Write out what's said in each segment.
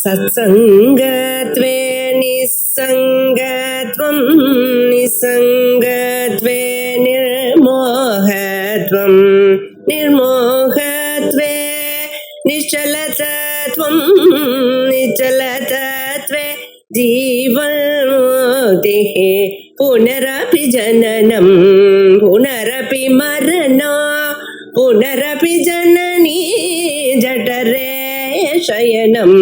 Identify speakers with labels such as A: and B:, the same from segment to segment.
A: सत्सङ्गत्वे निस्सङ्गत्वं निस्सङ्गत्वे निर्मोहत्वं निर्मोहत्वे निश्चलतत्वं निश्चलतत्वे जीवन्मुक्तिः पुनरपि जननं पुनरपि मरणं पुनरपि जननी जठरे शयनम्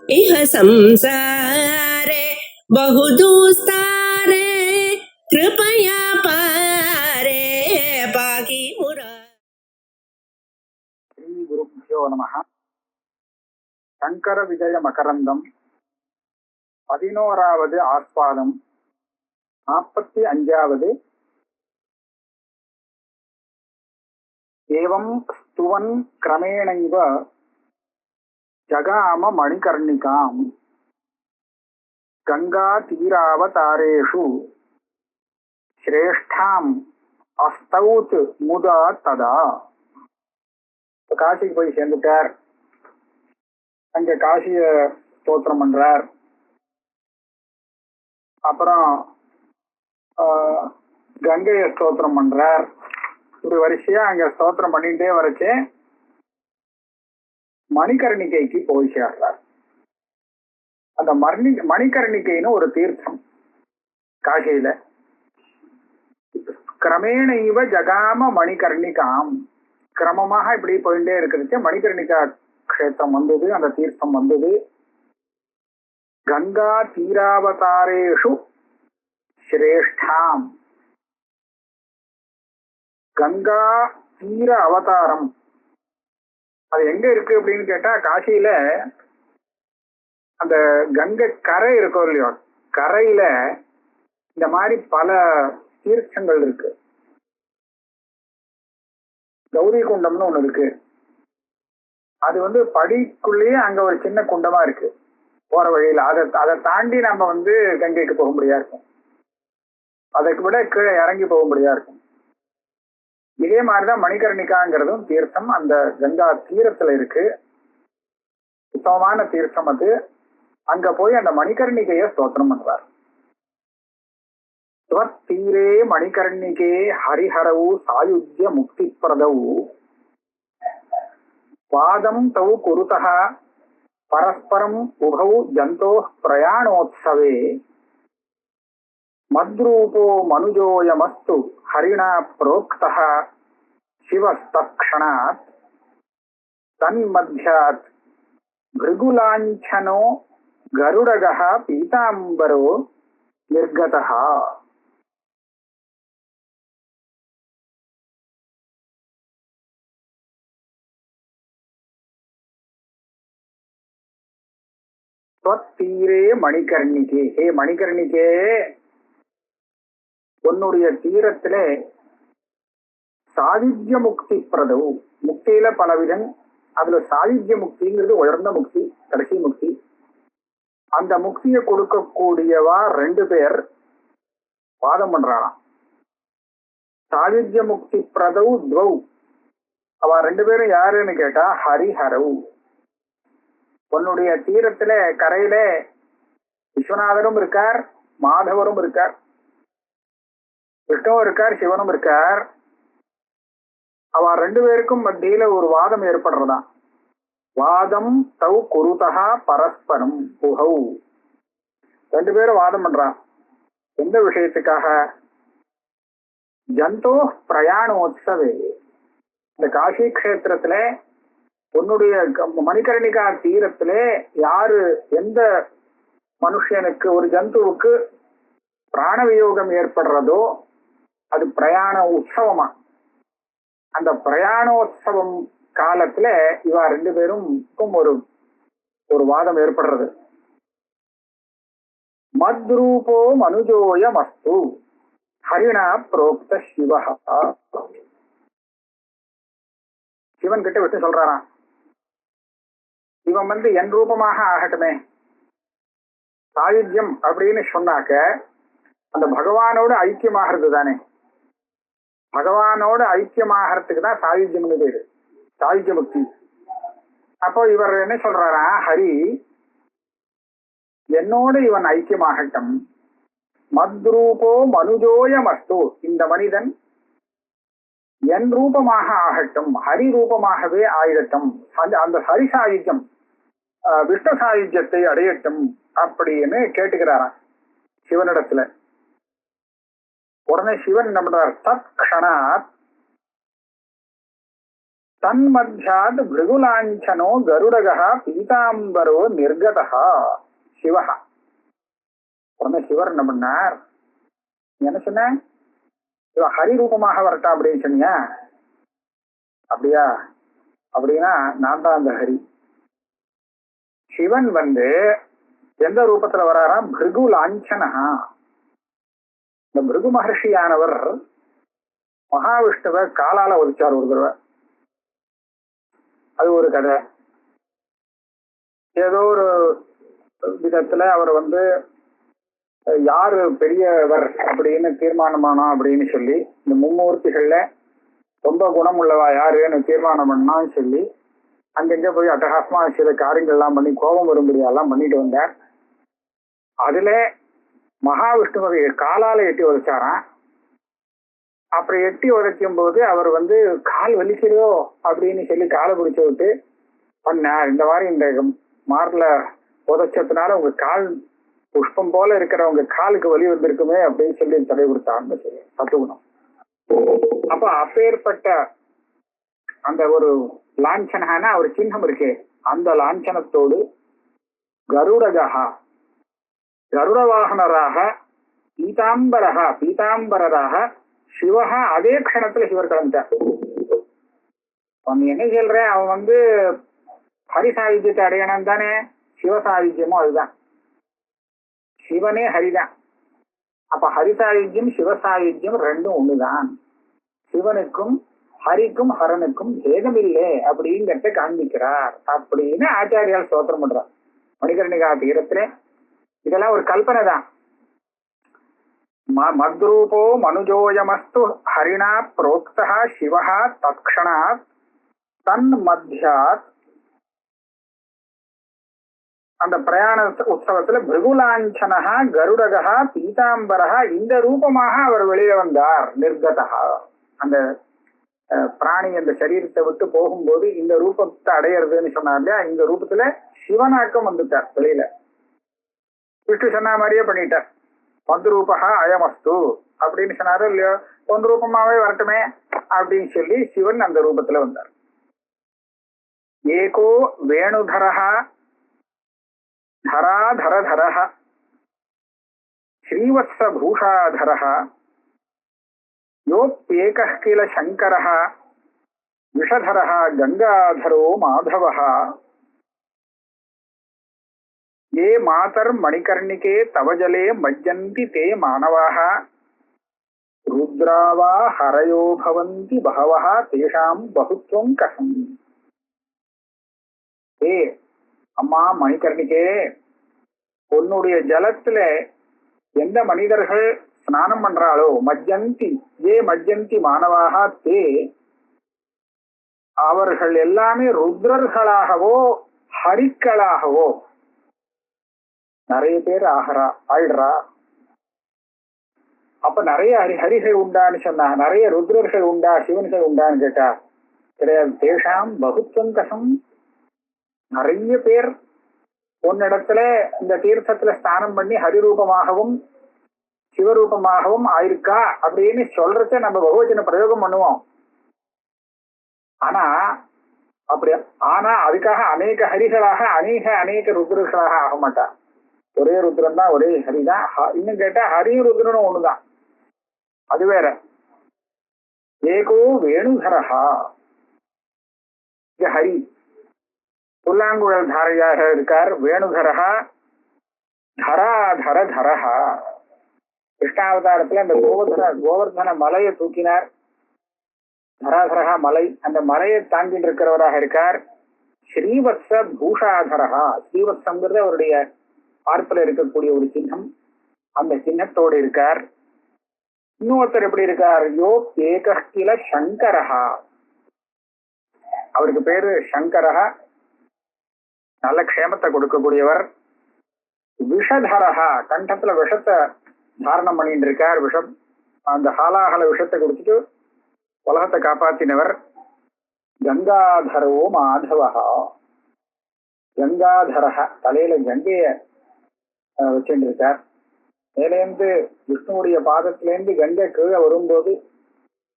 A: इह संसारे बहुदुस्तारे कृपया पारे पाहि मुरा.
B: श्री गुरुभ्यो नमः. शंकर विजय मकरंदम 11வது ஆஸ்பாதம் 45வது. एवं स्तुवन् क्रमेणैव जगाम मणिकर्णिकां गंगातीरावतारेषु श्रेष्ठाम् अस्तौत् मुदा तदा. காசிக்கு போய் சேர்ந்துட்டார். அங்க காசிய ஸ்தோத்திரம் பண்றார். அப்புறம் கங்கைய ஸ்தோத்திரம் பண்றார். ஒரு வரிசையா அங்க ஸ்தோத்திரம் பண்ணிட்டே வரச்சே மணிகர்ணிகைக்கு போய் சேர்றார். அந்த மணிகர்ணிகைன்னு ஒரு தீர்த்தம் காசியில. கிரமேண இவ ஜகாம மணிகர்ணிகாம், கிரமமாக இப்படி போயிட்டே இருக்கிறது. மணிகர்ணிகா கஷேத்திரம் வந்தது, அந்த தீர்த்தம் வந்தது. கங்கா தீராவதாரேஷு சிரேஷ்டாம், கங்கா தீர அவதாரம் அது எங்க இருக்கு அப்படின்னு கேட்டா, காசியில அந்த கங்கை கரை இருக்கும் இல்லையோ, கரையில இந்த மாதிரி பல தீர்த்தங்கள் இருக்கு. கௌரி குண்டம்னு ஒண்ணு இருக்கு. அது படிக்குள்ளேயே அங்க ஒரு சின்ன குண்டமா இருக்கு போற வழியில. அதை தாண்டி நம்ம கங்கைக்கு போக முடியா இருக்கும். அதுக்கு விட கீழே இறங்கி போக முடியா இருக்கும். இதே மாதிரிதான் மணிகர்ணிகாங்கிறதும் தீர்த்தம் அந்த கங்கா தீரத்துல இருக்கு. உத்தமமான தீர்த்தம் அது. அங்க போய் அந்த மணிகர்ணிகைய ஸ்தோத்திரம் பண்றார். தீரே மணிகர்ணிகே ஹரிஹரவு சாயுஜ்ய முக்தி பிரதவு வாதம் தௌ குருதः பரஸ்பரம் உபௌ ஜந்தோ பிரயாணோத்சவே மத்ரூபோ மனுஜோயமஸ்து ஹரிணா புரோக்தः சிவஸ்தக்ஷணாத் தன்மத்யாத் भृगुलाञ्छनो गरुडगः पीताम्बरो निर्गतः. त्वत्तीरे मणिकर्णिके, हे मणिकर्णिके, உன்னுடைய தீரத்திலே சாயுஜ்ய முக்தி பிரதவு, முக்தியில பலவிதம். அதுல சாயுஜ்ய முக்திங்கிறது உயர்ந்த முக்தி, கடைசி முக்தி. அந்த முக்தியை கொடுக்கக்கூடியவா 2 பேர் வாதம் பண்றாளாம். சாயுஜ்ய முக்தி பிரதவு துவௌ, அவ 2 பேரும் யாருன்னு கேட்டா ஹரிஹரவு. உன்னுடைய தீரத்துல கரையில விஸ்வநாதரும் இருக்கார், மாதவரும் இருக்கார், விஷ்ணுவும் இருக்கார், சிவனும் இருக்கார். அவ 2 பேருக்கும் மத்தியில ஒரு வாதம் ஏற்படுறதா. வாதம் தௌ குருதா பரஸ்பரம் புகௌ. 2 பேரும் வாதம் பண்றான். எந்த விஷயத்துக்காக? ஜந்தோ பிரயாணோத்சவே, இந்த காசி கஷேத்திரத்துல உன்னுடைய மணிகர்ணிகா தீரத்திலே யாரு, எந்த மனுஷனுக்கு, ஒரு ஜந்துவுக்கு பிராணவியோகம் ஏற்படுறதோ அது பிரயாண உற்சவமா. அந்த பிரயாணோத்சவம் காலத்துல இவ 2 பேருக்கும் ஒரு வாதம் ஏற்படுறது. மத்ரூபோ மனுஜோயம் அஸ்து ஹரிணா புரோக்த சிவ. சிவன் கிட்ட விட்டு சொல்றாராம், இவன் என் ரூபமாக ஆகட்டுமே. சாயுஜ்யம் அப்படின்னு சொன்னாக்க அந்த பகவானோட ஐக்கியமாகிறது தானே. பகவானோட ஐக்கியமாகறதுக்கு தான் சாயுஜ்யம்னு பேரு, சாயுஜ்ய முக்தி. அப்போ இவர் என்ன சொல்றாரா, ஹரி என்னோடு இவன் ஐக்கியமாகட்டும். மத்ரூபோ மனுஜோயமஸ்து, இந்த மனிதன் என் ரூபமாக ஆகட்டும், ஹரி ரூபமாகவே ஆயிடட்டும், அந்த ஹரி சாயுஜ்யம் விஷ்ணு சாயுஜ்யத்தை அடையட்டும் அப்படின்னு கேட்டுக்கிறாராம் சிவனிடத்துல. உடனே சிவன் என்ன பண்றார், தத் க்ஷணாத் தன்மத்யாத் பிருகுலாஞ்சனோ கருடகா பீதாம்பரோ நிர்கதா சிவஹா. உடனே சிவர் என்ன பண்ணார், என்ன சொன்ன, இவ ஹரி ரூபமாக வரட்டா அப்படின்னு சொன்னியா, அப்படியா, அப்படின்னா நான் தான் அந்த ஹரி. சிவன் எந்த ரூபத்துல வராராம், பிருகு லாஞ்சனஹா. இந்த பிருகு மகர்ஷியானவர் மகாவிஷ்ணுவை காலால ஒதிச்சார் ஒரு தடவை. அது ஒரு கதை. ஏதோ ஒரு விதத்துல அவர் யாரு பெரியவர் அப்படின்னு தீர்மானமானோம் அப்படின்னு சொல்லி, இந்த மும்மூர்த்திகள்ல ரொம்ப குணம் உள்ளவா யாருன்னு தீர்மானம் பண்ணான்னு சொல்லி அங்கங்க போய் அட்டகாசமா சில காரியங்கள் எல்லாம் பண்ணி கோபம் வரும்படியெல்லாம் பண்ணிட்டு வந்தார். அதுல மகாவிஷ்ணுவை காலால எட்டி உதைச்சாராம். அப்படி எட்டி உதைக்கும் போது அவர் கால் வலிக்கிறோ அப்படின்னு சொல்லி காலை பிடிச்சு விட்டு பண்ணார், இந்த மாதிரி இந்த மார்ல உதைச்சதுனால உங்க கால் புஷ்பம் போல இருக்கிற உங்க காலுக்கு வலி வந்திருக்குமே அப்படின்னு சொல்லி தடை கொடுத்தாருன்னு சொல்லி கத்துக்கணும். அப்ப அப்பேற்பட்ட அந்த ஒரு லாஞ்சனான ஒரு சின்னம் இருக்கு, அந்த லாஞ்சனத்தோடு கருடகா கருட வாகனராக பீதாம்பரராக சிவஹா அதே க்ஷணத்துல சிவர் கிளம்பிட்டார். அவன் என்ன சொல்ற, அவன் ஹரி சாயுஜ்யத்தை அடையணும் தானே, சிவ சாயுஜ்யமும் அதுதான், சிவனே ஹரிதான். அப்ப ஹரிசாயுஜ்யம் சிவசாயுஜ்யம் ரெண்டும் ஒண்ணுதான், சிவனுக்கும் ஹரிக்கும் ஹரனுக்கும் பேதமில்லை அப்படிங்கிறத காண்பிக்கிறார் அப்படின்னு ஆச்சாரியால் ஸ்தோத்திரம் பண்றார் மணிகர்ணிகா தீரத்திலே. இதெல்லாம் ஒரு கல்பனை தான். மத்ரூபோ மனுஜோயமஸ்து ஹரிணா புரோக்தா சிவஹா தத்க்ஷணாத் தன் மத்யாத். அந்த பிரயாண உற்சவத்துல பிருகுலாஞ்சனஹா கருடகா பீதாம்பரஹா இந்த ரூபமாக அவர் வெளியில வந்தார். நிர்கதா, அந்த பிராணி அந்த சரீரத்தை விட்டு போகும்போது இந்த ரூபத்தை அடையிறதுன்னு சொன்னார் இல்லையா, இந்த ரூபத்துல சிவனாக்கம் வந்துட்டார் வெளியில. விஷ்ணு சொன்ன மாதிரியே பண்ணிட்டார். மத்ரூபகா அயமஸ்து அப்படின்னு சொன்னாரு இல்லையோ, ஒன்று ரூபமாவே வரட்டுமே அப்படின்னு சொல்லி சிவன் அந்த ரூபத்துல வந்தார். ஏகோ வேணுதரஹா धराधरधरः श्रीवत्सभूषाधरः योऽप्येकः किल शङ्करः विषधरः गङ्गाधरो माधवः ये मातर्मणिकर्णिके तव जले मज्जन्ति ते मानवाः रुद्रा वा हरयो भवन्ति बहवः तेषां बहुत्वं कथम्. ए அம்மா மணிகர்ணிக்கே, உன்னுடைய ஜலத்துல எந்த மனிதர்கள் ஸ்நானம் பண்றாளோ, மஜ்ஜந்தி ஏ மஜ்ஜந்தி மாணவாக தே, அவர்கள் எல்லாமே ருத்ரர்களாகவோ ஹரிக்களாகவோ நிறைய பேர் ஆயிடுறா. அப்ப நிறைய ஹரிகள் உண்டான்னு சொன்னா, நிறைய ருத்ரர்கள் உண்டா சிவன்கள் உண்டான்னு கேட்டா கிடையாது. தேஷாம் பகுத்வம் கசம், நிறைய பேர் உன்னிடத்துல இந்த தீர்த்தத்துல ஸ்நானம் பண்ணி ஹரிரூபமாகவும் சிவரூபமாகவும் ஆயிருக்கா அப்படின்னு சொல்றத நம்ம பகவச்சன பிரயோகம் பண்ணுவோம். ஆனா அதுக்காக அநேக ஹரிகளாக அநேக ருத்ரர்களாக ஆக மாட்டா. ஒரே ருத்ரன் தான், ஒரே ஹரிதான். இன்னும் கேட்டா ஹரி ருத்ரனும் ஒண்ணுதான், அது வேற. ஏகோ வேணுதரஹா, ஹரி புல்லாங்குழல் தாரையாக இருக்கார். வேணுதரஹா தராதரதரஹா, கிருஷ்ணாவதாரத்துல அந்த கோவர்தன மலையை தூக்கினார். தராதரஹா மலை, அந்த மலையை தாங்கிட்டு இருக்கிறவராக இருக்கார். ஸ்ரீவத்ச பூஷாதரஹா, ஸ்ரீவத்சங்கிறது அவருடைய பார்ப்பில் இருக்கக்கூடிய ஒரு சின்னம், அந்த சின்னத்தோடு இருக்கார். இன்னொருத்தர் எப்படி இருக்கார், யோ ஏகில சங்கரஹா, அவருக்கு பேரு சங்கரஹா, நல்ல க்ஷேமத்தை கொடுக்கக்கூடியவர். விஷதரஹா, கண்டத்துல விஷத்தை தாரணம் பண்ணிட்டு இருக்கார். விஷம், அந்த ஹாலாஹல விஷத்தை குடிச்சிட்டு உலகத்தை காப்பாத்தினவர். கங்காதரோ மாதவஹா, கங்காதரஹ, தலையில கங்கைய வச்சுட்டு இருக்கார். மேலேந்து விஷ்ணுவுடைய பாதத்திலேருந்து கங்கை கீழே வரும்போது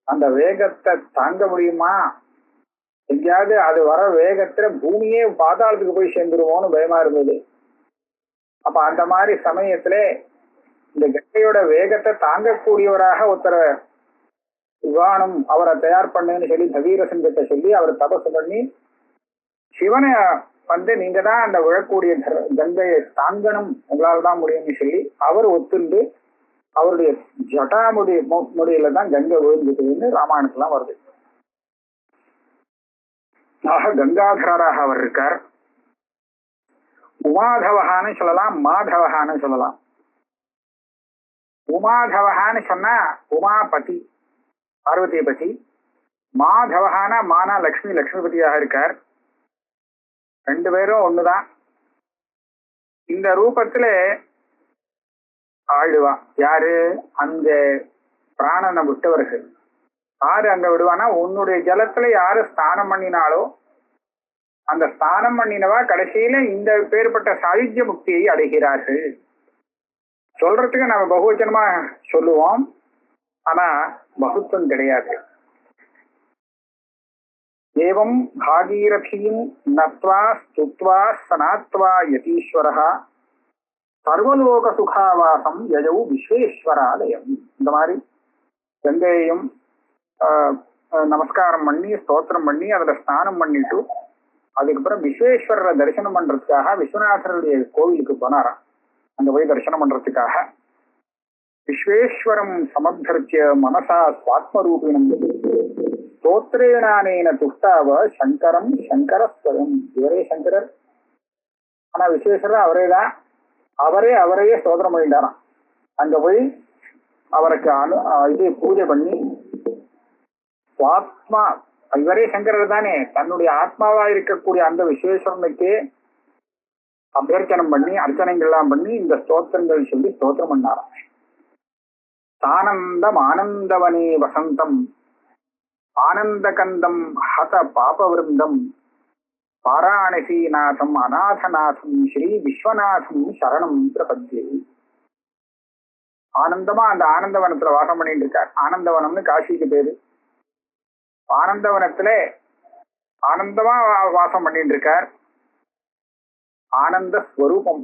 B: அந்த வேகத்தை தாங்க முடியுமா? எங்கேயாவது அது வர வேகத்துல பூமியே பாதாளத்துக்கு போய் சேர்ந்துருவோம்னு பயமா இருந்தது. அப்ப அந்த மாதிரி சமயத்துல இந்த கங்கையோட வேகத்தை தாங்கக்கூடியவராக ஒருத்தர விவானம் அவரை தயார் பண்ணுன்னு சொல்லி பகீரசன்கிட்ட சொல்லி அவர் தபசு பண்ணி சிவனை வந்து நீங்க தான் அந்த விழக்கூடிய கங்கையை தாங்கணும், உங்களால தான் முடியும்னு சொல்லி அவர் ஒத்துண்டு அவருடைய ஜட்டாமுடி முடியில தான் கங்கை விழுந்துட்டுன்னு ராமாயணத்துலாம் வருது. ஆக கங்காதரராக அவர் இருக்கார். உமாதவகான்னு சொல்லலாம், மாதவகான்னு சொல்லலாம். உமாதவகான்னு சொன்னா உமாபதி, பார்வதி பதி. மாதவகானா மானா லக்ஷ்மி, லக்ஷ்மிபதியாக இருக்கார். ரெண்டு பேரும் ஒண்ணுதான். இந்த ரூபத்துல ஆழ்வா யாரு? அந்த பிராணனை விட்டவர்கள். யாரு அங்க விடுவானா, உன்னுடைய ஜலத்துல யாரு ஸ்நானம் பண்ணினாலோ அந்த ஸ்நானம் பண்ணினவா கடைசியில இந்த பேர்பட்ட சாயுஜ்ய முக்தியை அடைகிறார்கள். சொல்றதுக்கு நம்ம பகுவச்சனமா சொல்லுவோம், ஆனா பகுத்துவம் கிடையாது. ஏவம் பாகீரதீம் நத்வா ஸ்துத்வா சனாத்வா யதீஸ்வரஹா சர்வலோக சுகாவாசம் யஜௌ விஸ்வேஸ்வராலயம். இந்த மாதிரி கங்கையையும் நமஸ்காரம் பண்ணி ஸ்தோத்திரம் பண்ணி அதுல ஸ்நானம் பண்ணிட்டு அதுக்கப்புறம் விஸ்வேஸ்வரரை தரிசனம் பண்றதுக்காக விஸ்வநாதருடைய கோவிலுக்கு போனாராம். அங்க போய் தரிசனம் பண்றதுக்காக விஸ்வேஸ்வரம் சமர்த்திய மனசா சுவாத்மரூபிணம் ஸ்தோத்ரேனானேன துஷ்டாவ சங்கரம் சங்கரஸ்வரம். இவரே சங்கரர், ஆனா விஸ்வேஸ்வரர் அவரேதான். அவரையே ஸ்தோத்திரம் பண்ணிட்டாராம். அங்க போய் அவருக்கு இது பூஜை பண்ணி சுவாத்மா, இவரே சங்கரர் தானே, தன்னுடைய ஆத்மாவா இருக்கக்கூடிய அந்த விஸ்வேஸ்வரனுக்கே அபியர்ச்சனம் பண்ணி அர்ச்சனைகள்லாம் பண்ணி இந்த ஸ்தோத்திரங்கள் சொல்லி ஸ்தோத்திரம் பண்ணாராம். ஆனந்தம் ஆனந்தவனே வசந்தம் ஆனந்தகந்தம் ஹத பாபவிருந்தம் வாராணசீநாதம் அநாதநாதம் ஸ்ரீ விஸ்வநாதம் சரணம் பிரபத்யே. ஆனந்தமா அந்த ஆனந்தவனத்துல வாசம் பண்ணிட்டு இருக்கார். ஆனந்தவனம்னு காசிக்கு பேரு. ஆனந்தவனத்துல ஆனந்தமா வாசம் பண்ணிட்டு இருக்கார். ஆனந்த ஸ்வரூபம்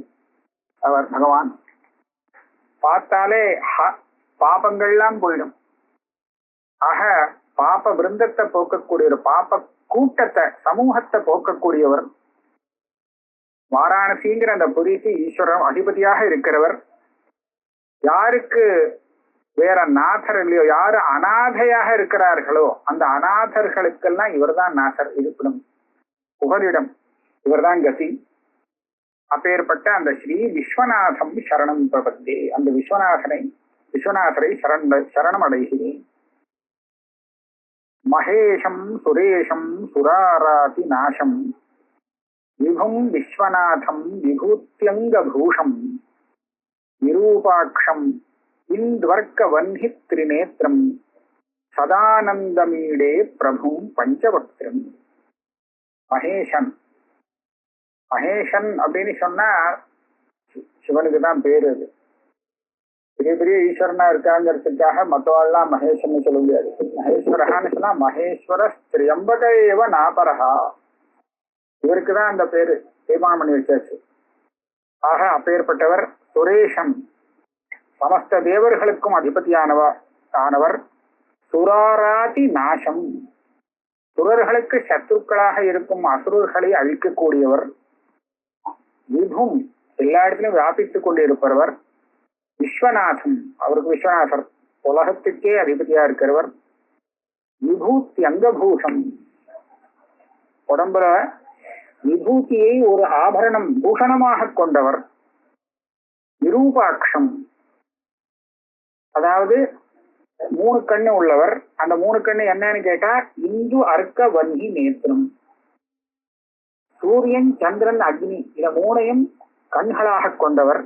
B: அவர் பகவான். பார்த்தாலே பாபங்கள்லாம் போயிடும். ஆக பாப விருந்தத்தை போக்கக்கூடியவர், பாப கூட்டத்தை சமூகத்தை போக்கக்கூடியவர். வாராணசிங்கிற அந்த புரிக்கு ஈஸ்வரன் அதிபதியாக இருக்கிறவர். யாருக்கு வேற நாதர் இல்லையோ, யாரு அநாதையாக இருக்கிறார்களோ அந்த அநாதர்களுக்கெல்லாம் இவர்தான் நாதர், இருப்பிடம், புகலிடம், இவர்தான் கதி. அப்பேற்பட்ட அந்த ஸ்ரீ விஸ்வநாதம் சரணம் பிரபத்தே, அந்த விஸ்வநாதரை சரணம் அடைகிறேன். மகேஷம் சுரேஷம் சுராராதி நாசம் விபும் விஸ்வநாதம் விபூத்யங்க பூஷம் நிரூபாட்சம் இந்த்வர்க்க வன்ஹி திரிநேத்திரம் சதானந்தமீடே பிரபும் பஞ்சவக்திரம். மகேஷன், மகேஷன் அப்படின்னு சொன்னா சிவனுக்கு தான் பேரு. அது பெரிய பெரிய ஈஸ்வரனா இருக்காங்கிறதுக்காக மற்றவாள்லாம் மகேஷன் சொல்ல முடியாது. மகேஸ்வரஹான்னு சொன்னா மகேஸ்வர திரியம்பக ஏவ நாபரஹா, இவருக்குதான் அந்த பேரு தீர்மானம் பண்ணி வச்சாச்சு. ஆக அப்பேற்பட்டவர் சுரேஷன், சமஸ்த தேவர்களுக்கும் அதிபதியானவர். சுராராதி நாசம், சுரர்களுக்கு சத்துருக்களாக இருக்கும் அசுரர்களை அழிக்கக்கூடியவர். விபும், எல்லா இடத்திலும் வியாபித்துக் கொண்டிருப்பவர். விஸ்வநாதன், அவருக்கு விஸ்வநாதர், உலகத்துக்கே அதிபதியா இருக்கிறவர். விபூத்தி அங்கபூஷம், உடம்புல விபூதியை ஒரு ஆபரணம் பூஷணமாக கொண்டவர். நிரூபாட்சம், அதாவது 3 கண்ணு உள்ளவர். அந்த 3 கண்ணு என்னன்னு கேட்டா இந்து அர்க்க வன்னி நேத்திரம். சூரியன், சந்திரன், அக்னி, இத 3ஐயும் கண்களாக கொண்டவர்,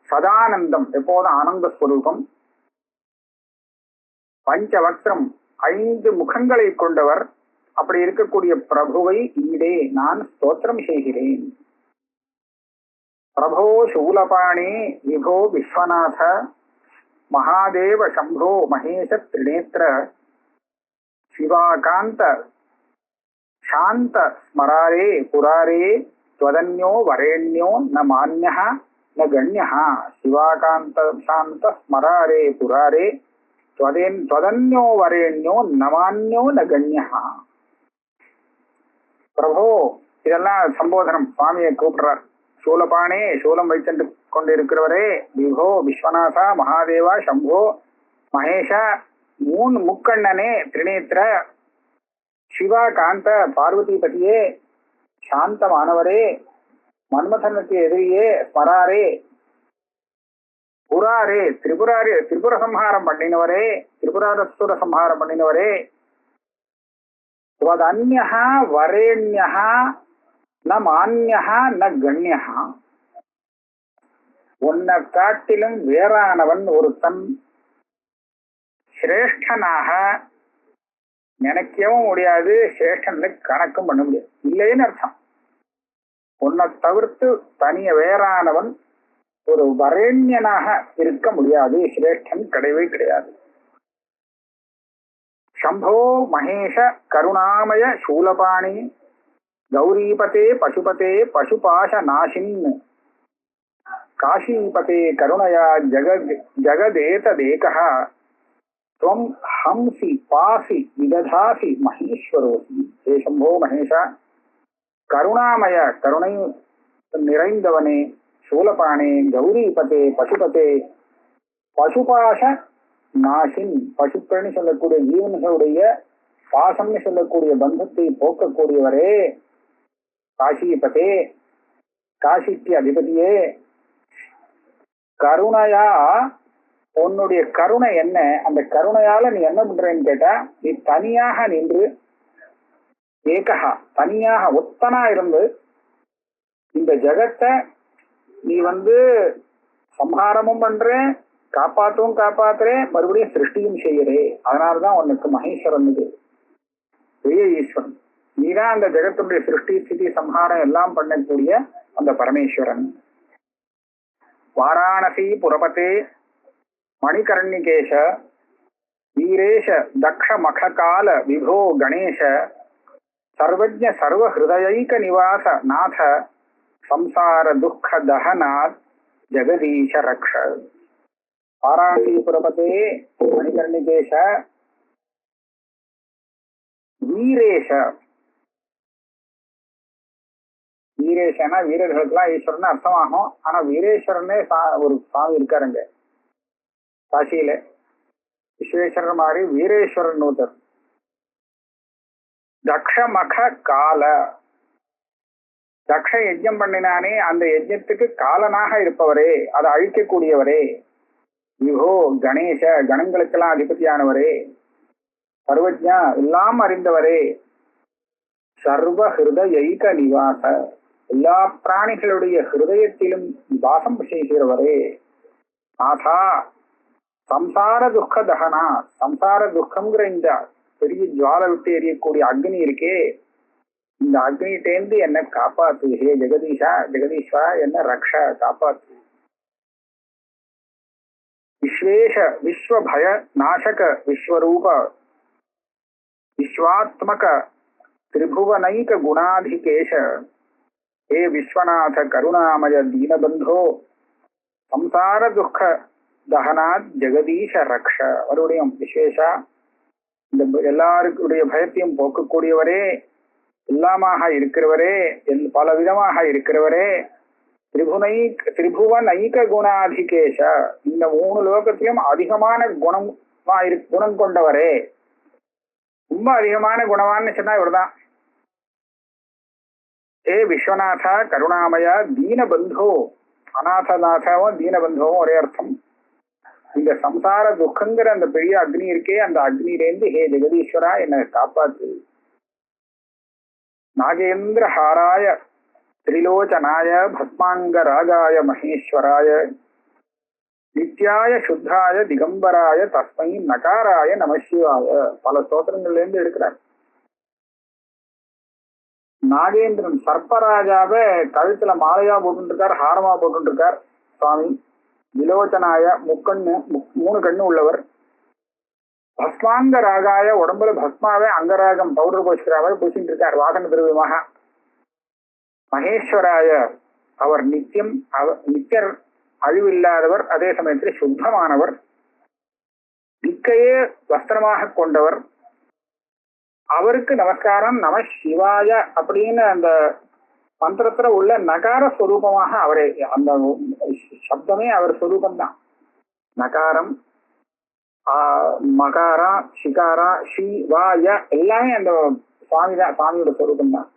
B: சதானந்தம் எப்போதும் ஆனந்த ஸ்வரூபம், பஞ்சவக்ரம் 5 முகங்களை கொண்டவர். அப்படி இருக்கக்கூடிய பிரபுவை ஈடே நான் ஸ்தோத்திரம் செய்கிறேன். பிரபோ சூலபாணி விபோ விஸ்வநாத மகாதேவ சம்போ மகேஷ திரிநேத்திர சிவாகாந்த சாந்த ஸ்மராரே புராரே त्वदन्यो वरेण्यो न मान्यः न गण्यः शिवाकांत शांत स्मरारे पुरारे त्वदन्यो वरेण्यो न मान्यो न गण्यः. பிரபோ இதெல்லாம் சம்போதனம். சுவாமியை கூப்பிடுறார். சூலபானே சூலம் வைத்து கொண்டிருக்கிறவரே, விபோ விஸ்வநாதா மகாதேவா சம்போ மகேஷா 3 முக்கண்ணனே, திரிநேத்திர சிவா காந்த பார்வதிபதியே, சாந்தமானவரே, மன்மதனுக்கு எதிரியே, ஸ்மராரே புராரே திரிபுர சம்ஹாரம் பண்ணினவரே, திரிபுராசுர சம்ஹாரம் பண்ணினவரே, त्वदन्यः वरेण्यः न मान्यः न गण्यः. உன்னை காட்டிலும் வேறானவன் ஒருத்தன் சிரேஷ்டனாக நினைக்கவும் முடியாது, சிரேஷ்டன் கணக்கும் பண்ண முடியாது, இல்லைன்னு அர்த்தம். உன்னை தவிர்த்து தனிய வேறானவன் ஒரு வரேண்யனாக இருக்க முடியாது, சிரேஷ்டன் கிடையவே கிடையாது. शंभो महेश करुणामय शूलपाणी गौरीपते पशुपते पशुपाश नाशिन् काशीपते करुणया जगदेतदेकः त्वं हंसि पासि विदधासि महेश्वरोसि. हे शंभो महेश करुणामय करुणை நிறைந்தவனே, शूलपाणे गौरीपते पशुपते पशुपाश நாசின், பசுக்கள்னு சொல்லக்கூடிய ஜீவன்களுடைய பாசம்னு சொல்லக்கூடிய பந்தத்தை போக்கக்கூடியவரே, காசிபதே காசிக்கு அதிபதியே, கருணையா உன்னுடைய கருணை என்ன, அந்த கருணையால நீ என்ன பண்றேன்னு கேட்டா, நீ தனியாக நின்று ஏகஹா தனியாக ஒத்தனா இருந்து இந்த ஜகத்தை நீ சம்ஹாரமும் பண்ற, காப்பாத்துறேன், மறுபடியும் சிருஷ்டியும் செய்யறே. அதனாலதான் உனக்கு மகேஸ்வரன், பெரிய ஈஸ்வரன். நீதான் அந்த ஜெகத்துடைய சிருஷ்டி ஸ்திதி சம்ஹாரம் எல்லாம் பண்ணக்கூடிய அந்த பரமேஸ்வரன். வாராணசி புரபதே மணிகர்ணிகேஷ வீரேஷ தக்ஷ மகால விபோ கணேஷ சர்வஜ்ஞ சர்வ ஹிருதயைக நிவாச நாத சம்சார துக்க தஹனாத் ஜெகதீஷ ரக்ஷ. வாராணசிபுரபதே மணிகர்ணிகேஷ வீரேஷ. வீரேஷனா வீரர்களுக்கெல்லாம் ஈஸ்வரன் அர்த்தமாகும். ஆனா வீரேஸ்வரனே ஒரு சுவாமி இருக்காருங்க காசியில. விஸ்வேஸ்வரர் மாதிரி வீரேஸ்வரன் ஒருத்தர். தக்ஷமக கால, தக்ஷ யஜ்யம் பண்ணினானே அந்த யஜ்யத்துக்கு காலனாக இருப்பவரே, அதை அழிக்கக்கூடியவரே. விபோ கணேச, கணங்களுக்கெல்லாம் அதிபதியானவரே. சர்வஜா, எல்லாம் அறிந்தவரே. சர்வ ஹிருதயைக நிவாச, எல்லா பிராணிகளுடைய ஹிருதயத்திலும் வாசம் செய்கிறவரே. நாதா சம்சார துக்க தகனா, சம்சார துக்கம்ங்கிற இந்த பெரிய ஜுவால விட்டு எரியக்கூடிய அக்னி இருக்கே, இந்த அக்னிட்டேந்து என்ன காப்பாத்து. ஹே ஜெகதீஷா, ஜெகதீஸ்வரா என்ன ரக்ஷ, காப்பாத்து. விஸ்வேஷ விஸ்வபய நாசக விஸ்வரூப விஸ்வாத்மக திரிபுவனைக குணாதிகேஷ ஹே விஸ்வநாத கருணாமய தீனபந்தோ சம்சார துக்க தகனாத் ஜெகதீஷ ரக்ஷ. அவருடைய விசேஷா, இந்த எல்லாருடைய பயத்தையும் போக்கக்கூடியவரே, எல்லாமாக இருக்கிறவரே, பல விதமாக இருக்கிறவரே. திரிபுவன் ஐக குணாதிகேஷ, இந்த 3 லோகத்திலும் அதிகமான குணம் கொண்டவரே. ரொம்ப அதிகமான குணவான்னு சொன்னா இவர்தான். ஏ விஸ்வநாதா கருணாமயா தீனபந்தோ, அநாதநாதாவும் தீனபந்தோவும் ஒரே அர்த்தம். இந்த சம்சார துக்கங்கிற அந்த பெரிய அக்னி இருக்கே, அந்த அக்னியிலேருந்து ஹே ஜெகதீஸ்வரா என்னை காப்பாத்து. நாகேந்திர ஹாராய त्रिलोचनाय भस्मांगरागाय महेश्वराय நித்யாய சுத்தாய திகம்பராய தஸ்மை நகாராய நமசிவாய பல ஸ்தோத்திரங்கள்ல இருந்து எடுக்கிறார். நாகேந்திரன் சர்ப்பராஜாவை கழுத்துல மாலையா போட்டுருக்கார், ஹாரமா போட்டுருக்கார் சுவாமி. விலோச்சனாய முக்கண்ணு, 3 கண்ணு உள்ளவர். பஸ்மாங்க ராகாய உடம்புல பஸ்மாவே அங்கராகம் பவுடர் பூசிக்கிற மாதிரி பூசிட்டு இருக்கார் வாகன திரவியமாக. மகேஸ்வராய அவர் நித்தியர், அழிவில்லாதவர், அதே சமயத்தில் சுத்தமானவர், திக்கையே வஸ்திரமாக கொண்டவர். அவருக்கு நமஸ்காரம். நம சிவாய அப்படின்னு அந்த மந்திரத்துல உள்ள நகார ஸ்வரூபமாக அவரே, அந்த சப்தமே அவர் ஸ்வரூபம்தான். நகாரம், மகாரா, சிகாரா, சிவாய எல்லாமே அந்த சுவாமிதான், சுவாமியோட ஸ்வரூபம் தான்.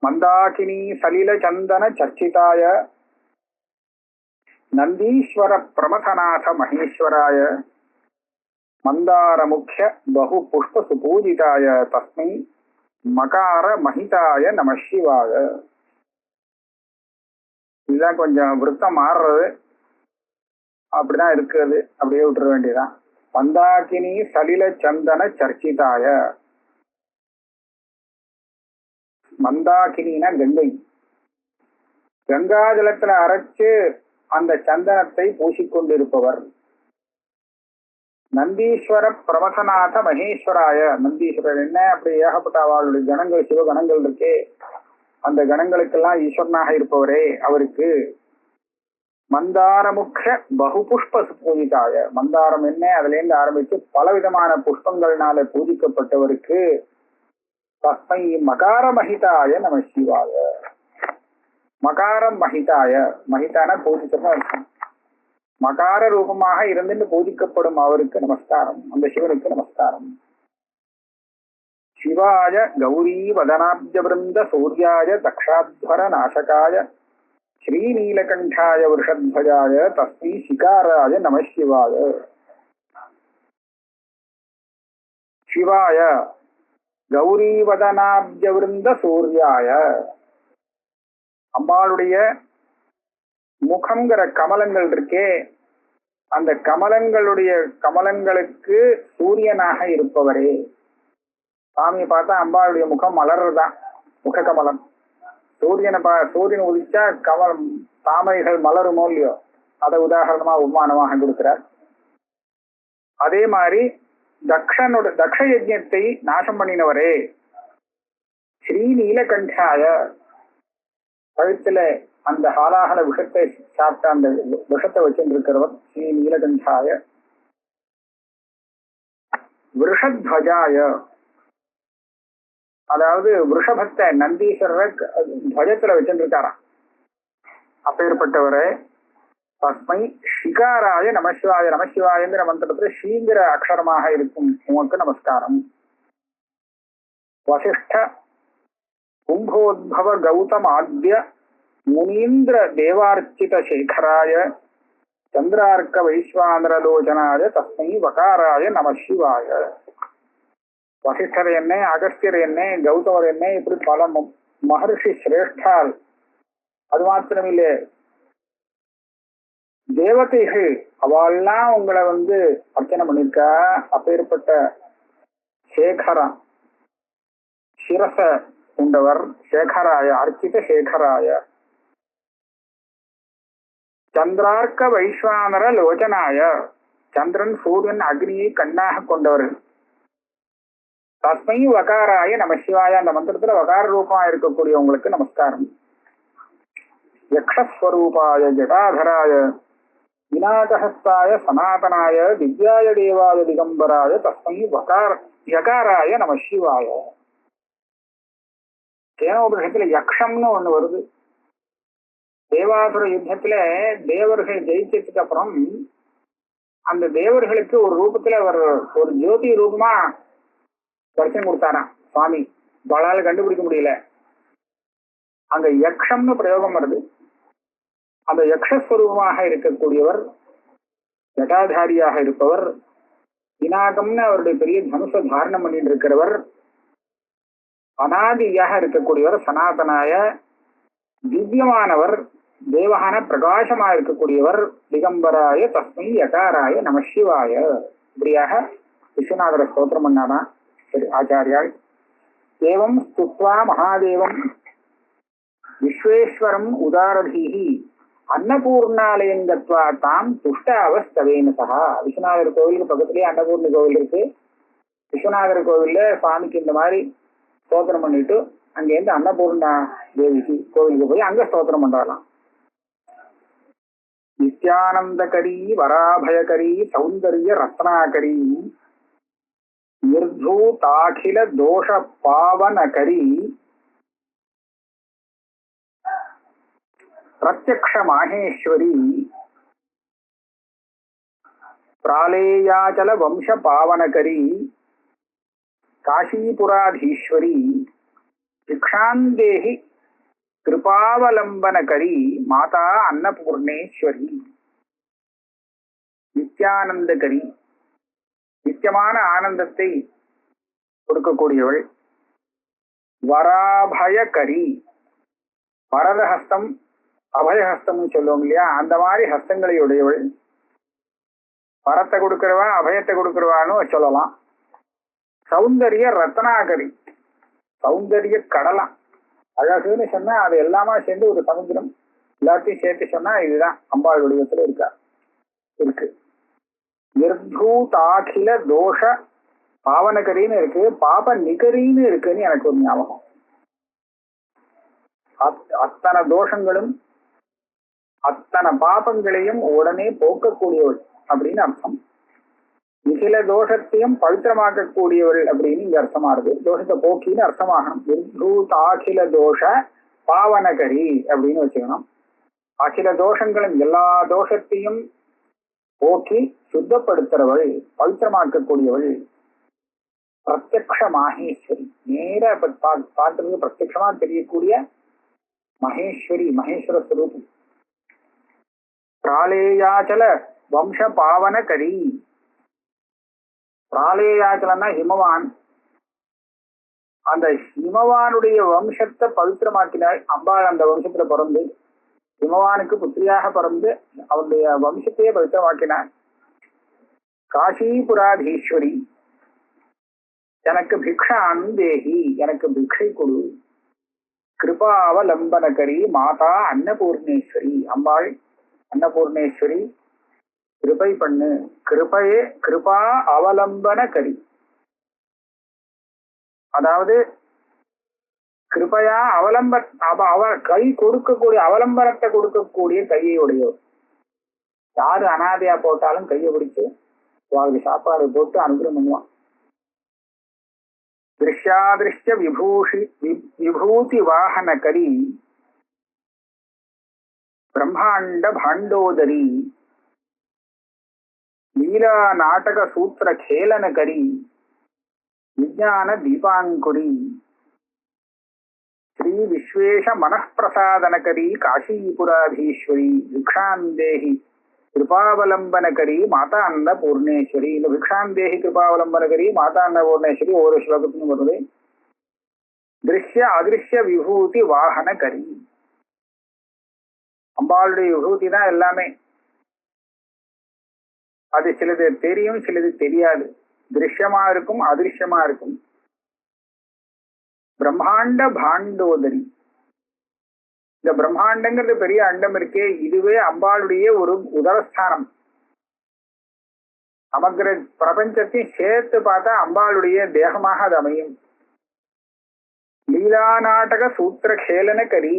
B: மந்தாகினி சலில சந்தன சர்ச்சிதாய நந்தீஸ்வர பிரமதநாத மகேஸ்வராய மந்தார முக்கிய பகு புஷ்ப சுபூஜிதாய தஸ்மை மகார மகிதாய நம சிவாய. இதுதான் கொஞ்சம் விருத்தம் மாறுறது, அப்படிதான் இருக்கிறது, அப்படியே விட்டுற வேண்டியதான். மந்தாகினி சலில சந்தன சர்ச்சிதாய. மந்தாகினா கங்கை, கங்காஜலத்துல அரைச்சு அந்த சந்தனத்தை பூசிக்கொண்டிருப்பவர். நந்தீஸ்வர பிரமசநாத மகேஸ்வராய. நந்தீஸ்வரர் என்ன, அப்படி ஏகப்பட்ட அவளுடைய கணங்கள், சிவகணங்கள் இருக்கே, அந்த கணங்களுக்கெல்லாம் ஈஸ்வரனாக இருப்பவரே அவருக்கு. மந்தார முக்கிய பகுபுஷ்ப பூஜிதாய. மந்தாரம் என்ன, அதுல இருந்து ஆரம்பிச்சு பலவிதமான புஷ்பங்கள்னால பூஜிக்கப்பட்டவருக்கு தஸ்மை மகார மகிதாய நம சிவாய. மகாரம் மகிதாய, மகிதான பூஜித்தமா இருக்கும். மகார ரூபமாக இருந்துட்டு பூஜிக்கப்படும் அவருக்கு நமஸ்காரம், அந்த சிவனுக்கு நமஸ்காரம். சிவாய கௌரி வதனாப்ஜ பிருந்த சூர்யாய தக்ஷாத்வர நாசகாய ஸ்ரீநீலகண்டாய விருஷத்வஜாய தஸ்மை சிகாராய நம சிவாய. சிவாய கௌரி வதனாப்ஜ விருந்த சூர்யாய. அம்பாளுடைய முகங்கிற கமலங்கள் இருக்கே, அந்த கமலங்களுக்கு சூரியனாக இருப்பவரே. சாமியை பார்த்தா அம்பாளுடைய முகம் மலர்றதுதான் முக கமலம். சூரியன் உதிச்சா கமலம் தாமரைகள் மலருமோ இல்லையோ, அதை உதாரணமா உமானமாக கொடுக்கிறார். அதே மாதிரி தக்ஷ யஜ்ஞத்தை நாசம் பண்ணினவரே ஸ்ரீநீலகண்டாய. கழுத்துல அந்த ஹாலாகல விஷத்தை சாப்பிட்ட அந்த விஷத்தை வச்சிருக்கிறவர் ஸ்ரீ நீலகண்டாய. விருஷத்வஜாய, அதாவது விருஷபத்தை நந்தீஸ்வரரை துவஜத்துல வச்சிருக்காராம், அப்பேற்பட்டவரை. தஸ்மை ஷிகாராய நமசிவாய. நமசிவாயங்கிற மந்திரத்துல ஸ்ரீங்கிற அக்ஷரமாக இருக்கும் உமக்கு நமஸ்காரம். வசிஷ்ட கும்போத்பவ கௌதமாத்ய முனீந்திர தேவார்ச்சித சேகராய சந்திரார்க்க வைஸ்வானரலோச்சனாய தஸ்மை வகாராய நம சிவாய. வசிஷ்டர் என்ன, அகஸ்தியர் என்ன, கௌதமர் என்ன, இப்படி பல மகர்ஷி சிரேஷ்டால். அது மாத்திரமில்லை, தேவதைகள் அவெல்லாம் உங்களை அர்ச்சனை பண்ணிருக்கா. அப்பேற்பட்ட சேகரம், சிரச உண்டவர் சேகராய, அர்ச்சித சேகராய. சந்திரார்க்க வைஸ்வானர லோச்சனாய. சந்திரன், சூரியன், அக்னியை கண்ணாக கொண்டவர்கள். தஸ்மை வகாராய நம சிவாய. அந்த மந்திரத்துல வகார ரூபமா இருக்கக்கூடியவங்களுக்கு நமஸ்காரம். யக்ஷஸ்வரூபாய ஜடாதராய விநாயகஹஸ்தாய சனாதனாய திவ்யாய தேவாய திகம்பராய தஸ்மை யகாராய நம சிவாய. சேனோபனிஷத்துல யக்ஷம்னு ஒண்ணு வருது. தேவாசுர யுத்தத்துல தேவர்கள் ஜெயிச்சதுக்கு அப்புறம் அந்த தேவர்களுக்கு ஒரு ரூபத்துல ஒரு ஜோதி ரூபமா தரிசனம் கொடுத்தாராம் சுவாமி. பலால கண்டுபிடிக்க முடியல. அங்க யக்ஷம்னு பிரயோகம் வருது. அந்த யக்ஷஸ்வரூபமாக இருக்கக்கூடியவர், ஜட்டாதாரியாக இருப்பவர், விநாயகம்னு அவருடைய பெரிய தனுஷ தாரணம் பண்ணிட்டு இருக்கிறவர். அனாதியாக இருக்கக்கூடியவர், சனாதனாய திவ்யமானவர், தேவகான பிரகாசமா இருக்கக்கூடியவர், திகம்பராய தஸ்மை யகாராய நமசிவாய. இப்படியாக விஸ்வநாதர ஸ்தோத்திரம் பண்ணானா ஆச்சாரியால். ஏவம் ஸ்துத்வா மகாதேவம் விஸ்வேஸ்வரம் உதாரதீஹி அன்னபூர்ணாலயம் கத்வா தாம் துஷ்டாவஸ்தவேன சகா. விஸ்வநாதர் கோவிலுக்கு பக்கத்திலேயே அன்னபூர்ணி கோவில் இருக்கு. விஸ்வநாதர் கோவில்ல சுவாமிக்கு இந்த மாதிரி ஸ்தோத்திரம் பண்ணிட்டு அங்கேருந்து அன்னபூர்ணா தேவிக்கு கோவிலுக்கு போய் அங்க ஸ்தோத்திரம் பண்றாலாம். நித்யானந்தகரி வராபயகரி சௌந்தர்ய ரத்னாகரி நிர்தூதாகில தோஷ பாவனகரி பிரத்யக்ஷ மாஹேஸ்வரி பிராளேயாச்சல வம்ச பாவனகரி காஷீபுராதீஸ்வரி பிக்ஷாந்தேஹி கிருபாவலம்பனகரி மாதா அன்னபூர்ணேஸ்வரி. நித்யானந்தகரி, நித்தியமான ஆனந்தத்தை கொடுக்கக்கூடியவள். வராபயகரி, வரதஹஸ்தம் அபயஹஸ்தம்னு சொல்லுவோம் இல்லையா, அந்த மாதிரி ஹஸ்தங்களை உடையவள். வரத்தை கொடுக்கிறவா அபயத்தை கொடுக்கிறவான்னு சொல்லலாம். சௌந்தர்ய ரத்னாகரி, சௌந்தர்ய கடலாம். அழகுன்னு சொன்னா அது எல்லாமே சேர்ந்து ஒரு சமுத்திரம். எல்லாத்தையும் சேர்த்து சொன்னா இதுதான் அம்பாள் வடிவத்துல இருக்கு. நிர்தூதாகில தோஷ பாவனகரின்னு இருக்கு, பாப நிகரின்னு இருக்குன்னு எனக்கு ஒரு ஞாபகம். அத்தனை தோஷங்களும் அத்தனை பாபங்களையும் உடனே போக்கக்கூடியவள் அப்படின்னு அர்த்தம். நிகில தோஷத்தையும் பவித்திரமாக்கக்கூடியவள் அப்படின்னு இங்க அர்த்தமாகுது. தோஷத்தை போக்கின்னு அர்த்தமாகணும். நிர்தூதாகில தோஷ பாவனகரி அப்படின்னு வச்சுக்கணும். அகில தோஷங்களும் எல்லா தோஷத்தையும் போக்கி சுத்தப்படுத்துறவள், பவித்திரமாக்கக்கூடியவள். பிரத்யக்ஷ மாஹேஸ்வரி, நேர பார்க்கறது பிரத்யக்ஷமா தெரியக்கூடிய மகேஸ்வரி, மகேஸ்வர ஸ்வரூபம். பிராளேயாச்சல வம்ச பாவனகரி, பிராளேயாச்சலன்னா ஹிமவான். அந்த ஹிமவானுடைய வம்சத்தை பவித்திரமாக்கினாள் அம்பாள். அந்த வம்சத்துல பிறந்து ஹிமவானுக்கு புத்திரியாக பிறந்து அவருடைய வம்சத்தையே பவித்திரமாக்கினாள். காஷீபுராதீஸ்வரி, எனக்கு பிக்ஷான் தேஹி, எனக்கு பிக்ஷை கொடு. கிருபாவலம்பனகரி மாதா அன்னபூர்ணேஸ்வரி, அம்பாள் அன்னபூர்ணேஸ்வரி, கிருபை பண்ணு. கிருபையே கிருபா அவலம்பனகரி, அதாவது கிருபையா அவர் கை கொடுக்கக்கூடிய, அவலம்பனத்தை கொடுக்கக்கூடிய கையை உடையவர். யாரு அனாதையா போட்டாலும் கையை பிடிச்சு அவருக்கு சாப்பாடு போட்டு அனுகிரகம் பண்ணுவான். திருஷ்யாதிருஷ்ய விபூதி வாகனகரி பிரம்மாண்ட பாண்டோதரி லீலா நாடக சூத்திர கேலனகரி விஜான தீபாங்குரி ஸ்ரீ விஸ்வேஷ மனப்பிரசாதனகரி காஷீபுராதீஸ்வரி பிக்ஷாந்தேஹி கிருபாவலம்பனகரி மாதா அன்னபூர்ணேஸ்வரி. இந்த பிக்ஷாந்தேஹி கிருபாவலம்பனகரி மாதா அன்னபூர்ணேஸ்வரி ஒரு ஸ்லோகத்திலும் வருது. திருஷ்ய அதிருஷ்ய விபூதி வாகனகரி, அம்பாளுடைய விபூதி தான் எல்லாமே. அது சிலது தெரியும், சிலது தெரியாது. திருஷ்யமா இருக்கும், அதிருஷ்யமா இருக்கும். பிரம்மாண்ட பாண்டோதரி, இந்த பிரம்மாண்டங்கிறது பெரிய அண்டம் இருக்கே, இதுவே அம்பாளுடைய ஒரு உதரஸ்தானம். சமக்கிர பிரபஞ்சத்தையும் சேர்த்து பார்த்தா அம்பாளுடைய தேகமாக அது அமையும். லீலா நாடக சூத்திர கேலனகரி,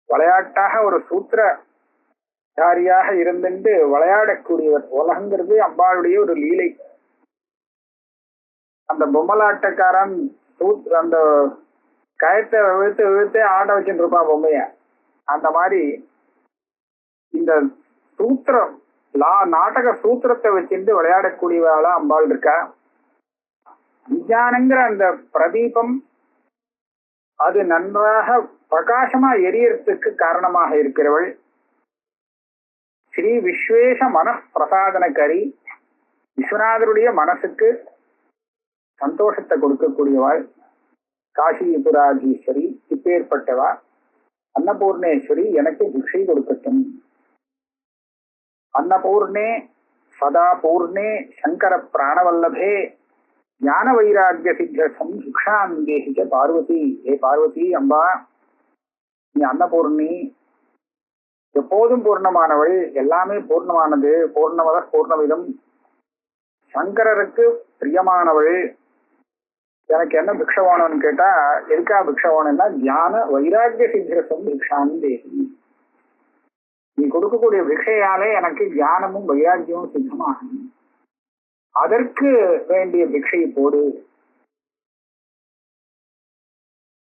B: விளையாட்டாக ஒரு சூத்திரதாரியாக இருந்துட்டு விளையாடக்கூடியவர். உலகங்கிறது அம்பாளுடைய ஒரு லீலை. அந்த பொம்மலாட்டக்காரன் அந்த கயத்தை இழுத்து ஆட வச்சுட்டு இருப்பான் பொம்மைய. அந்த மாதிரி இந்த சூத்திரம் நாடக சூத்திரத்தை வச்சுட்டு விளையாடக்கூடியவாளா அம்பாள் இருக்கா. விஞ்ஞானங்கிற அந்த பிரதீபம் அது நன்றாக பிரகாசமா எரியறதுக்கு காரணமாக இருக்கிறவள். ஸ்ரீ விஸ்வேஷ மனப்பிரசாதனகரி, விஸ்வநாதருடைய மனசுக்கு சந்தோஷத்தை கொடுக்கக்கூடியவாள். காசிபுராதீஸ்வரி இப்பேற்பட்டவா அன்னபூர்ணேஸ்வரி எனக்கு பிக்ஷை கொடுக்கட்டும். அன்னபூர்ணே சதா பூர்ணே சங்கர பிராணவல்லபே ஞான வைராகிய சித்தம் பிக்ஷாந்தேசிச்ச பார்வதி. ஏ பார்வதி அம்பா, நீ அன்னபூர்ணி, எப்போதும் பூர்ணமானவள், எல்லாமே பூர்ணமானது, பூர்ணமத பூர்ணவிதம், சங்கரருக்கு பிரியமானவள். எனக்கு என்ன பிக்ஷ வேணும்னு கேட்டா, எதுக்கா பிக்ஷ வேணும்னா ஞான வைராகிய சித்தம் பிக்ஷாந்தேசி. நீ கொடுக்கக்கூடிய பிக்ஷையாலே எனக்கு ஞானமும் வைராக்கியமும் சித்தமாகும். அதற்கு வேண்டிய பிக்ஷை போடு.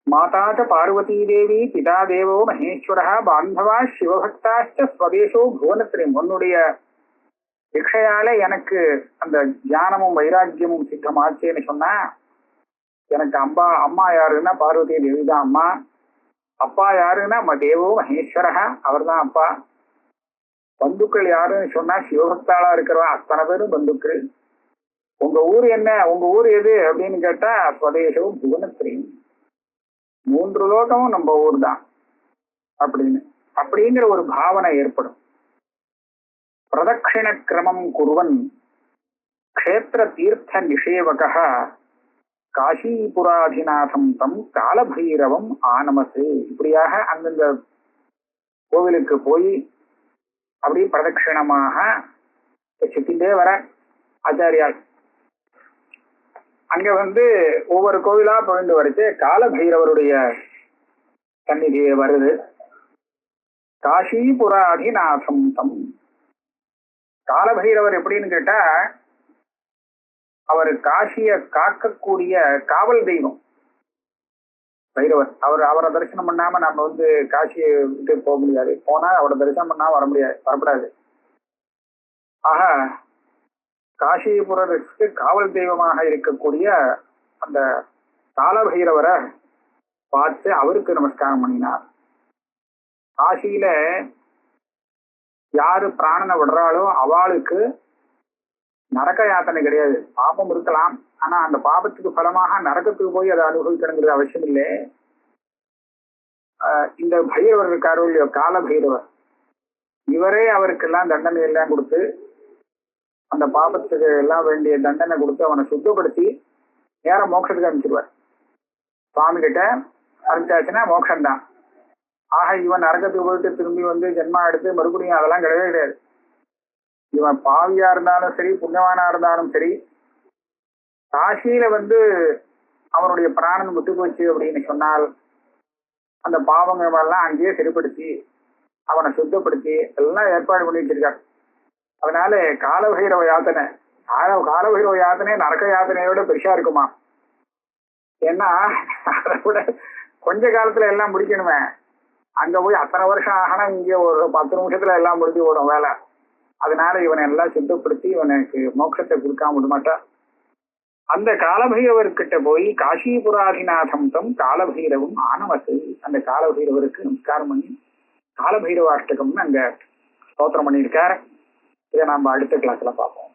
B: மாதாச்ச பார்வதி தேவி பிதா தேவோ மகேஸ்வரா பாந்தவா சிவபக்தாச்ச ஸ்வதேசோ புவனத்திரம். உன்னுடைய பிக்ஷையாலே எனக்கு அந்த ஞானமும் வைராக்கியமும் சித்தமாச்சேன்னு சொன்னா, எனக்கு அம்மா யாருன்னா பார்வதி தேவி தான் அம்மா. அப்பா யாருன்னா தேவோ மகேஸ்வரா, அவர் தான் அப்பா. பந்துக்கள் யாருன்னு சொன்னா சிவபக்தாளா இருக்கிறவா அத்தனை பேரும் பந்துக்கள். உங்க ஊர் என்ன, உங்க ஊர் எது அப்படின்னு கேட்டா ஸ்வதேசம் புவனத்திரம், 3 லோகமும் நம்ம ஊர் தான் அப்படிங்கிற ஒரு பாவனை ஏற்படும். பிரதட்சிண கிரமம் குருவன் க்ஷேத்திர தீர்த்த நிஷேவக காசிபுராதிநாதம் தம் காலபைரவம் ஆனமசு. இப்படியாக அந்தந்த கோவிலுக்கு போய் அப்படி பிரதட்சிணமாக சுத்திண்டே வர ஆச்சாரியால் அங்க ஒவ்வொரு கோவிலா போயிட்டு வரைச்சு காலபைரவருடைய சந்நிதியே வருது. காசிபுராதிநாதம் தம். காலபைரவர் எப்படின்னு கேட்டா, அவர் காசிய காக்கக்கூடிய காவல் தெய்வம் பைரவர். அவரை தரிசனம் பண்ணாம நம்ம காசியை விட்டு போக முடியாது. போனா அவரை தரிசனம் பண்ணாம வரப்படாது. ஆக காசிபுரத்துக்கு காவல் தெய்வமாக இருக்கக்கூடிய அந்த காலபைரவரை பார்த்து அவருக்கு நமஸ்காரம் பண்ணினார். காசியில யாரு பிராணனை விடுறாளோ அவளுக்கு நரக யாத்தனை கிடையாது. பாபம் இருக்கலாம், ஆனா அந்த பாபத்துக்கு பலமாக நரகத்துக்கு போய் அதை அனுபவிக்கணுங்கிறது அவசியம் இல்லை. இந்த பைரவர் இருக்காரோ இல்லையோ, கால பைரவர், இவரே அவருக்கெல்லாம் தண்டனை எல்லாம் கொடுத்து, அந்த பாபத்துக்கு எல்லாம் வேண்டிய தண்டனை கொடுத்து அவனை சுத்தப்படுத்தி நேரம் மோட்சத்துக்கு அனுப்பிச்சிருவார். சுவாமி கிட்ட அனுப்பிச்சாச்சுன்னா மோட்சம்தான். ஆக இவன் நரகத்துக்கு போயிட்டு திரும்பி ஜென்மா எடுத்து மறுபடியும் அதெல்லாம் கிடையவே கிடையாது. இவன் பாவியா இருந்தாலும் சரி, புண்ணியவானா இருந்தாலும் சரி, காசியில அவனுடைய பிராணன் விட்டு போச்சு அப்படின்னு சொன்னால் அந்த பாவங்கள் எல்லாம் அங்கேயே சரிப்படுத்தி அவனை சுத்தப்படுத்தி எல்லாம் ஏற்பாடு பண்ணி வச்சிருக்காரு. அதனால காலபைரவ யாத்தனை காலபைரவ யாத்தனை நரக யாத்தனையோட பெருசா இருக்குமா? ஏன்னா அதை விட கொஞ்ச காலத்துல எல்லாம் முடிக்கணுமே. அங்க போய் அத்தனை வருஷம் ஆகணும், இங்க ஒரு 10 நிமிஷத்துல எல்லாம் முடிஞ்சு போடும் வேலை. அதனால இவனை எல்லாம் சுத்தப்படுத்தி இவனுக்கு மோட்சத்தை கொடுக்காம விட மாட்டான். அந்த காலபைரவர்கிட்ட போய் காசிபுராதிநாதம் தம் காலபைரவும் ஆனவத்து, அந்த காலபைரவருக்கு நமஸ்காரம் பண்ணி காலபைரவாஷ்டகம்னு அங்க ஸ்தோத்திரம் பண்ணியிருக்காரு. இதை நம்ம அடுத்த கிளாஸ்ல பார்ப்போம்.